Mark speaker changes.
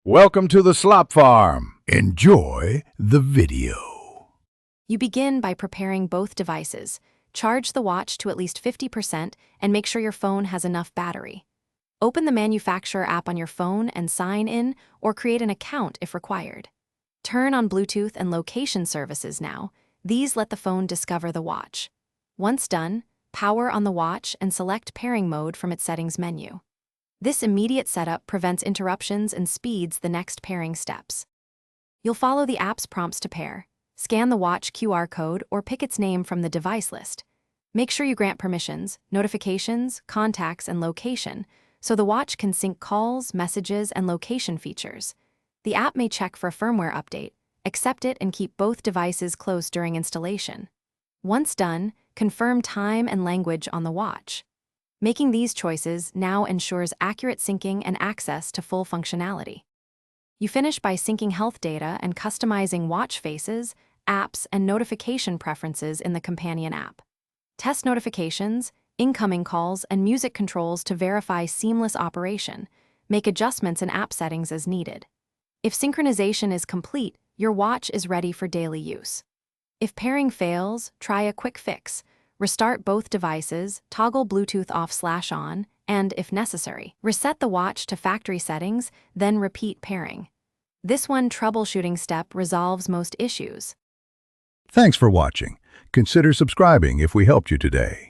Speaker 1: Welcome to the Slop Farm. Enjoy the video.
Speaker 2: You begin by preparing both devices. Charge the watch to at least 50% and make sure your phone has enough battery. Open the manufacturer app on your phone and sign in or create an account if required. Turn on Bluetooth and location services now. These let the phone discover the watch. Once done, power on the watch and select pairing mode from its settings menu. This immediate setup prevents interruptions and speeds the next pairing steps. You'll follow the app's prompts to pair. Scan the watch QR code or pick its name from the device list. Make sure you grant permissions, notifications, contacts, and location, so the watch can sync calls, messages, and location features. The app may check for a firmware update. Accept it and keep both devices close during installation. Once done, confirm time and language on the watch. Making these choices now ensures accurate syncing and access to full functionality. You finish by syncing health data and customizing watch faces, apps, and notification preferences in the companion app. Test notifications, incoming calls, and music controls to verify seamless operation. Make adjustments in app settings as needed. If synchronization is complete, your watch is ready for daily use. If pairing fails, try a quick fix. Restart both devices, toggle Bluetooth off/on, and, if necessary, reset the watch to factory settings, then repeat pairing. This one troubleshooting step resolves most issues.
Speaker 1: Thanks for watching. Consider subscribing if we helped you today.